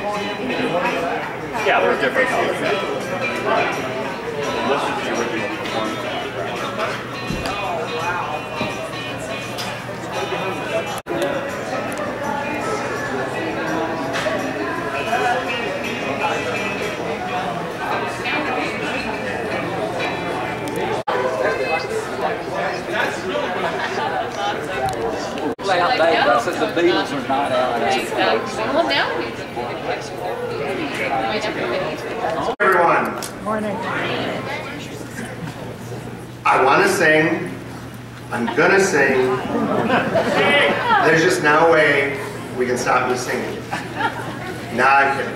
Yeah, there's different colors. This is the original performance. I said the Beatles are not out. Well, now we Everyone. Morning. I want to sing. I'm gonna sing. There's just no way we can stop me singing. Nah, I'm kidding.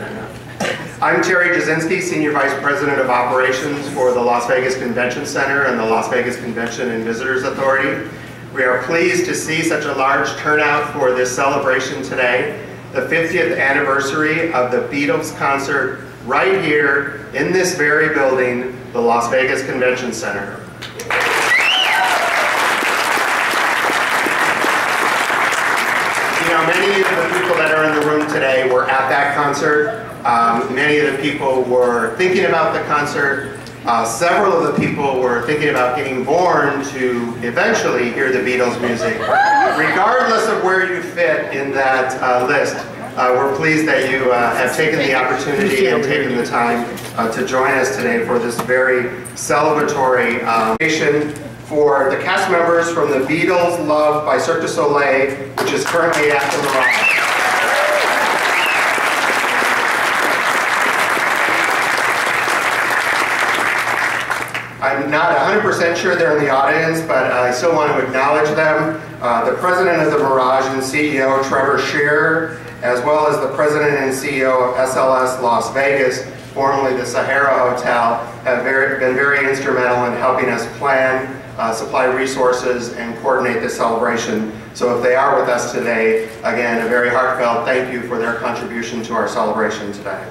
I'm Terry Jasinski, Senior Vice President of Operations for the Las Vegas Convention Center and the Las Vegas Convention and Visitors Authority. We are pleased to see such a large turnout for this celebration today, the 50th anniversary of the Beatles concert right here in this very building, the Las Vegas Convention Center. You know, many of the people that are in the room today were at that concert. Many of the people were thinking about the concert. Several of the people were thinking about getting born to eventually hear the Beatles music. Regardless of where you fit in that list, we're pleased that you have taken the opportunity and taken the time to join us today for this very celebratory occasion for the cast members from the Beatles Love by Cirque du Soleil, which is currently at the Mirage. I'm not 100% sure they're in the audience, but I still want to acknowledge them. The president of the Mirage and CEO, Trevor Shearer, as well as the president and CEO of SLS Las Vegas, formerly the Sahara Hotel, have been very instrumental in helping us plan, supply resources, and coordinate this celebration. So if they are with us today, again, a very heartfelt thank you for their contribution to our celebration today.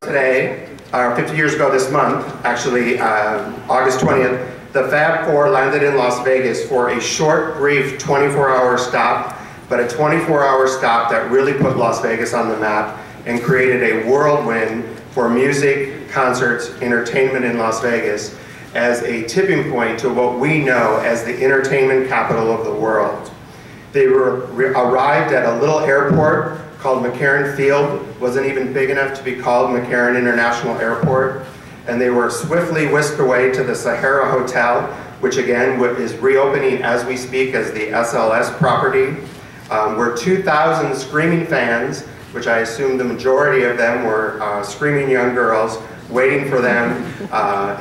Today, 50 years ago this month, actually August 20th, the Fab Four landed in Las Vegas for a short, brief 24-hour stop, but a 24-hour stop that really put Las Vegas on the map and created a whirlwind for music, concerts, entertainment in Las Vegas as a tipping point to what we know as the entertainment capital of the world. They arrived at a little airport called McCarran Field, wasn't even big enough to be called McCarran International Airport, and they were swiftly whisked away to the Sahara Hotel, which again is reopening as we speak as the SLS property, where 2,000 screaming fans, which I assume the majority of them were screaming young girls, waiting for them,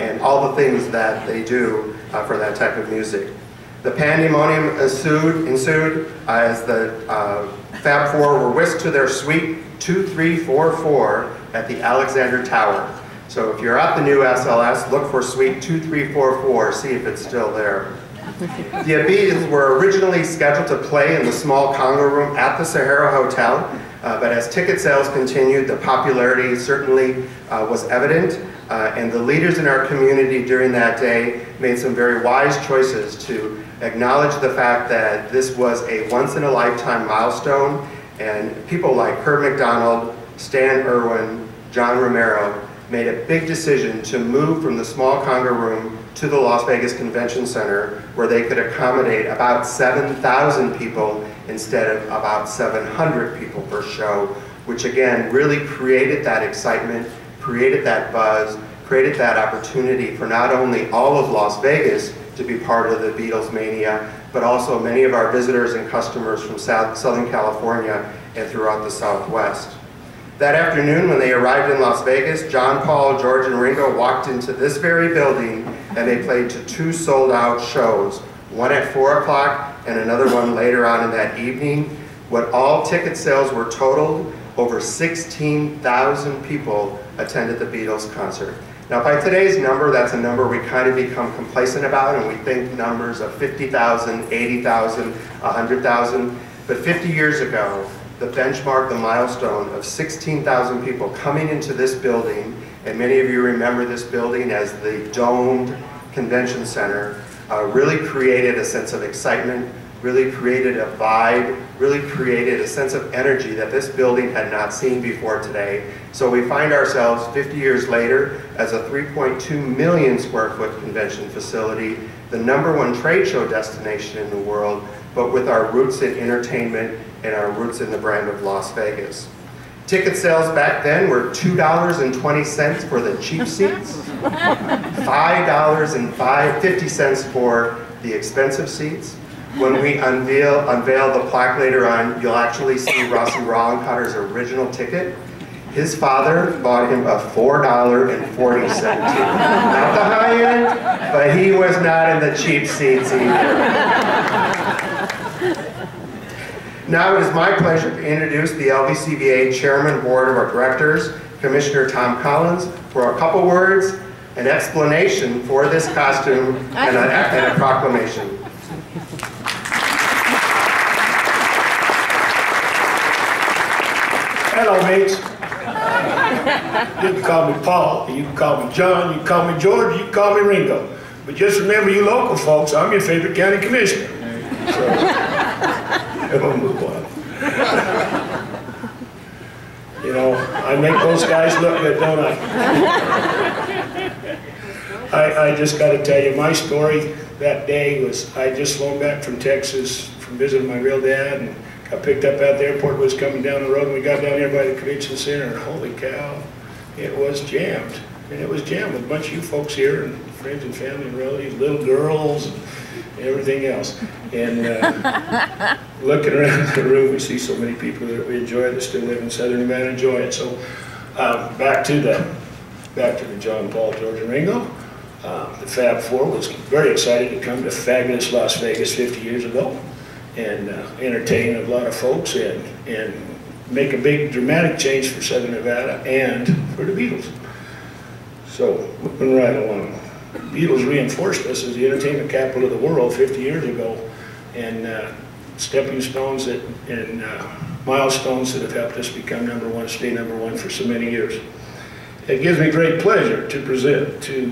and all the things that they do for that type of music. The pandemonium ensued as the Fab Four were whisked to their suite 2344 at the Alexander Tower. So if you're at the new SLS, look for suite 2344, see if it's still there. The Beatles were originally scheduled to play in the small Congo room at the Sahara Hotel, but as ticket sales continued, the popularity certainly was evident, and the leaders in our community during that day made some very wise choices to acknowledge the fact that this was a once-in-a-lifetime milestone, and people like Kurt McDonald, Stan Irwin, John Romero made a big decision to move from the small Conga room to the Las Vegas Convention Center, where they could accommodate about 7,000 people instead of about 700 people per show, which again really created that excitement, created that buzz, created that opportunity for not only all of Las Vegas to be part of the Beatles mania, but also many of our visitors and customers from Southern California and throughout the Southwest. That afternoon when they arrived in Las Vegas, John, Paul, George, and Ringo walked into this very building and they played to 2 sold-out shows, one at 4 o'clock and another one later on in that evening. What all ticket sales were totaled, over 16,000 people attended the Beatles concert. Now by today's number, that's a number we kind of become complacent about, and we think numbers of 50,000, 80,000, 100,000. But 50 years ago, the benchmark, the milestone of 16,000 people coming into this building, and many of you remember this building as the domed convention center, really created a sense of excitement, really created a vibe, really created a sense of energy that this building had not seen before today. So we find ourselves 50 years later as a 3.2 million square foot convention facility, the #1 trade show destination in the world, but with our roots in entertainment and our roots in the brand of Las Vegas. Ticket sales back then were $2.20 for the cheap seats, $5.50 for the expensive seats. When we unveil the plaque later on, you'll actually see Rossi Rollencotter's original ticket. His father bought him a $4.40 ticket. Not the high end, but he was not in the cheap seats either. Now it is my pleasure to introduce the LVCVA Chairman Board of our Directors, Commissioner Tom Collins, for a couple words, an explanation for this costume, and a proclamation. Hello, mates. You can call me Paul, you can call me John, you can call me George, you can call me Ringo. But just remember, you local folks, I'm your favorite county commissioner. So, we'll move on. You know, I make those guys look good, don't I? I just got to tell you, my story that day was, I just flown back from Texas from visiting my real dad, and got picked up at the airport, was coming down the road, and we got down here by the convention center, and holy cow, it was jammed. And it was jammed with a bunch of you folks here, and friends and family and relatives, little girls, and everything else. And looking around the room, we see so many people that we enjoy, that still live in Southern Nevada, enjoy it. So back to the John, Paul, George, and Ringo. The Fab Four was very excited to come to fabulous Las Vegas 50 years ago and entertain a lot of folks and make a big dramatic change for Southern Nevada and for the Beatles. So moving right along. The Beatles reinforced us as the entertainment capital of the world 50 years ago, and stepping stones and milestones that have helped us become #1, stay #1 for so many years. It gives me great pleasure to present to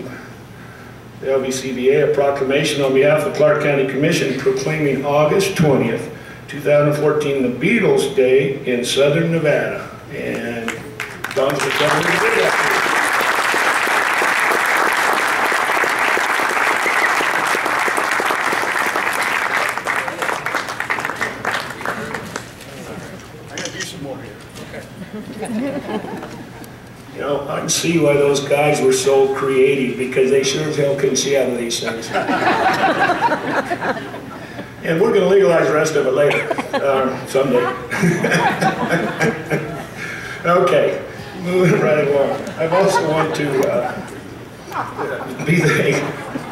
the LVCVA a proclamation on behalf of the Clark County Commission proclaiming August 20th, 2014 the Beatles Day in Southern Nevada. And Don's going to tell me to do that. You know, I can see why those guys were so creative, because they sure as hell couldn't see out of these things. And we're going to legalize the rest of it later, someday. Okay, moving right along. I've also want to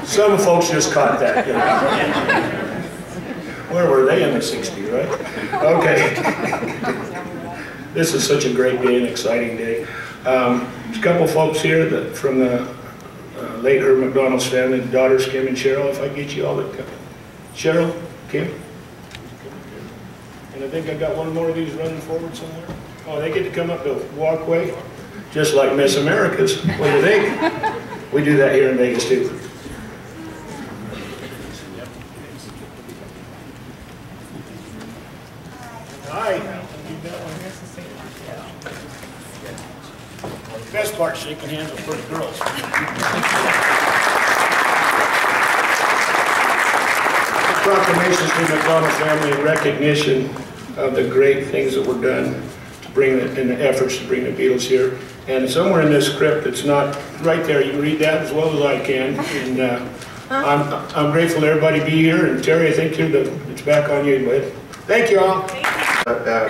some folks just caught that, you know. Where were they in the 60s, right? Okay. This is such a great day, an exciting day. There's a couple folks here from the late Herb McDonald's family, the daughters Kim and Cheryl. If I get you all to come. Cheryl, Kim. And I think I got one more of these running forward somewhere. Oh, they get to come up the walkway, just like Miss America's. What do you think? We do that here in Vegas too. Hi. The best part, shaking hands with pretty girls. The proclamation to the McDonald family in recognition of the great things that were done to bring in the efforts to bring the Beatles here. And somewhere in this script, it's not right there. You can read that as well as I can. And I'm grateful to everybody be here. And Terry, I think it's back on you, bud. Thank you all.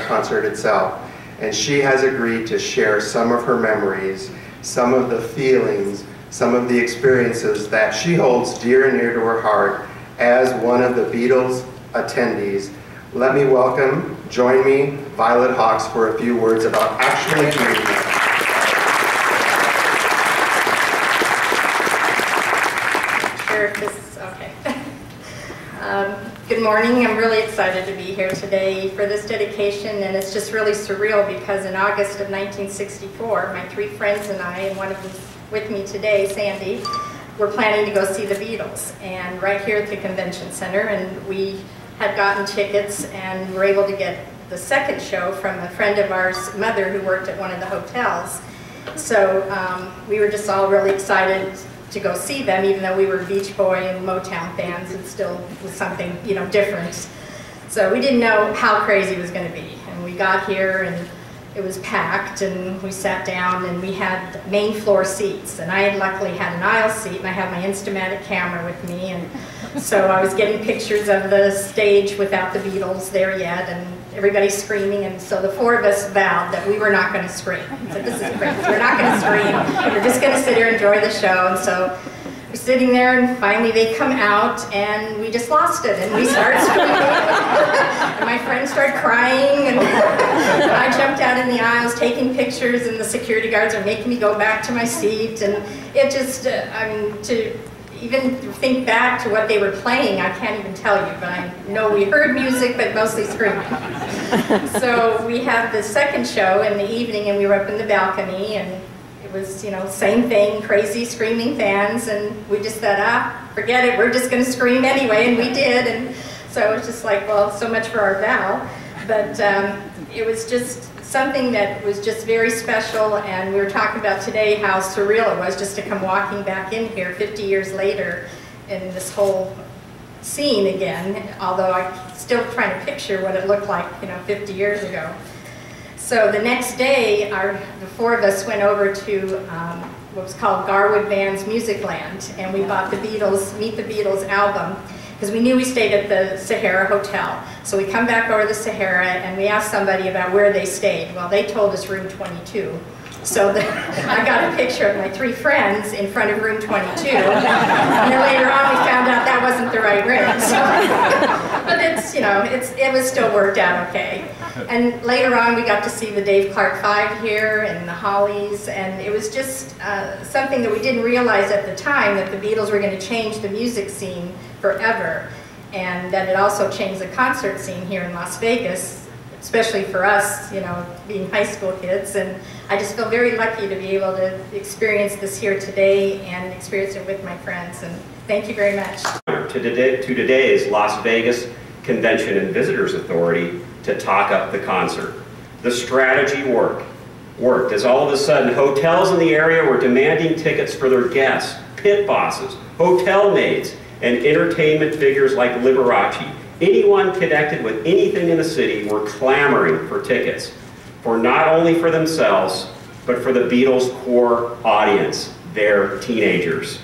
Concert itself. And she has agreed to share some of her memories, some of the feelings, some of the experiences that she holds dear and near to her heart as one of the Beatles attendees. Let me welcome, join me, Violet Hawks, for a few words about actually being there. Sure, if this is okay. Good morning. I'm really excited to be here today for this dedication, and it's just really surreal because in August of 1964, my three friends and I, and one of them with me today, Sandy, were planning to go see the Beatles, and right here at the convention center, and we had gotten tickets and were able to get the second show from a friend of ours' mother who worked at one of the hotels. So we were just all really excited to go see them, even though we were Beach Boy and Motown fans. It still was something, you know, different. So we didn't know how crazy it was going to be. And we got here and it was packed, and we sat down and we had main floor seats. And I luckily had an aisle seat, and I had my Instamatic camera with me. And so I was getting pictures of the stage without the Beatles there yet, and everybody screaming. And so the four of us vowed that we were not going to scream. So this is crazy. We're not going to scream. We're just going to sit here and enjoy the show. And so we're sitting there, and finally they come out, and we just lost it, and we started screaming. And my friends started crying, and I jumped out in the aisles taking pictures, and the security guards are making me go back to my seat. And it just, I mean, to even think back to what they were playing, I can't even tell you, but I know we heard music, but mostly screaming. So we had the second show in the evening, and we were up in the balcony, and it was, you know, same thing, crazy screaming fans, and we just thought, forget it, we're just going to scream anyway, and we did. And so it was just like, well, so much for our vow. But it was just something that was just very special, and we were talking about today how surreal it was just to come walking back in here 50 years later in this whole scene again, although I'm still trying to picture what it looked like, you know, 50 years ago. So the next day, the four of us went over to what was called Garwood Band's Musicland, and we bought the Beatles, Meet the Beatles album, because we knew we stayed at the Sahara Hotel. So we come back over the Sahara, and we asked somebody about where they stayed. Well, they told us room 22. So I got a picture of my three friends in front of room 22. And then later on, we found out that wasn't the right room. So, but it's, you know, it was still worked out okay. And later on, we got to see the Dave Clark 5 here and the Hollies, and it was just something that we didn't realize at the time, that the Beatles were going to change the music scene forever, and that it also changed the concert scene here in Las Vegas, especially for us, you know, being high school kids. And I just feel very lucky to be able to experience this here today and experience it with my friends, and thank you very much. To today's Las Vegas Convention and Visitors Authority to talk up the concert. The strategy worked as all of a sudden hotels in the area were demanding tickets for their guests, pit bosses, hotel maids, and entertainment figures like Liberace. Anyone connected with anything in the city were clamoring for tickets, for not only for themselves, but for the Beatles' core audience, their teenagers.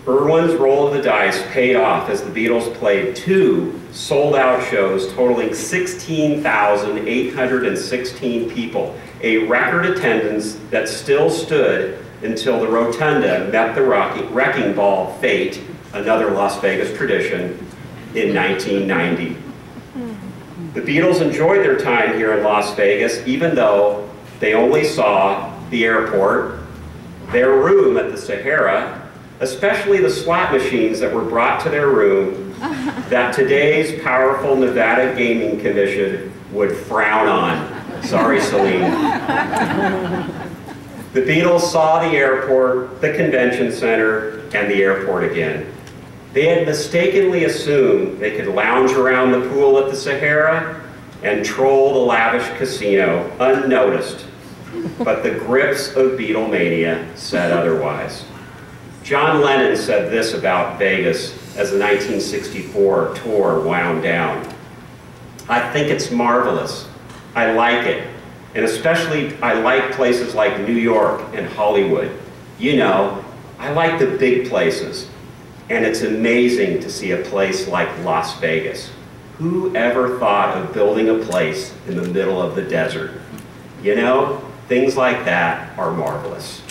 Irwin's roll of the dice paid off as the Beatles played 2 sold-out shows totaling 16,816 people, a record attendance that still stood until the Rotunda met the Wrecking Ball fate, another Las Vegas tradition, in 1990. The Beatles enjoyed their time here in Las Vegas, even though they only saw the airport, their room at the Sahara, especially the slot machines that were brought to their room that today's powerful Nevada Gaming Commission would frown on. Sorry, Celine. The Beatles saw the airport, the convention center, and the airport again. They had mistakenly assumed they could lounge around the pool at the Sahara and troll the lavish casino unnoticed. But the grips of Beatlemania said otherwise. John Lennon said this about Vegas as the 1964 tour wound down. "I think it's marvelous. I like it. And especially I like places like New York and Hollywood. You know, I like the big places. And it's amazing to see a place like Las Vegas. Who ever thought of building a place in the middle of the desert? You know, things like that are marvelous."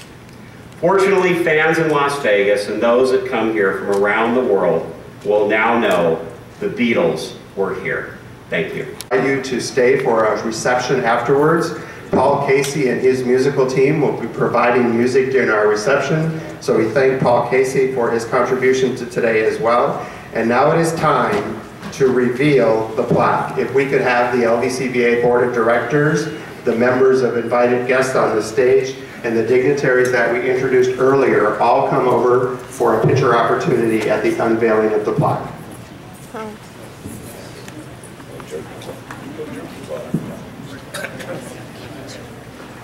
Fortunately, fans in Las Vegas and those that come here from around the world will now know the Beatles were here. Thank you. I invite you to stay for a reception afterwards. Paul Casey and his musical team will be providing music during our reception, so we thank Paul Casey for his contribution to today as well. And now it is time to reveal the plaque. If we could have the LVCVA Board of Directors, the members of invited guests on the stage, and the dignitaries that we introduced earlier all come over for a picture opportunity at the unveiling of the plaque.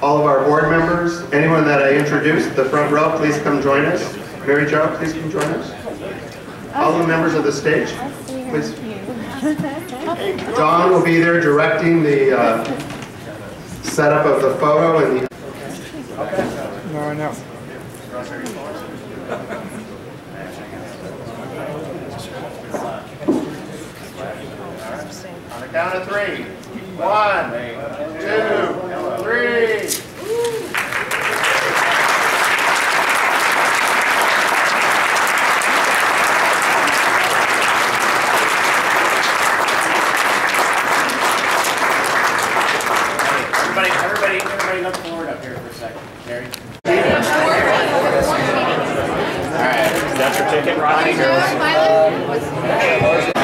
all of our board members, anyone that I introduced, the front row, please come join us. Mary Jo, please come join us. All the members of the stage, please. Dawn will be there directing the setup of the photo and the... No, I know. On the count of 3. 1, 2, 3. Everybody look forward up here for a second. Mary? All right. Is that your ticket, Ronnie? Violet?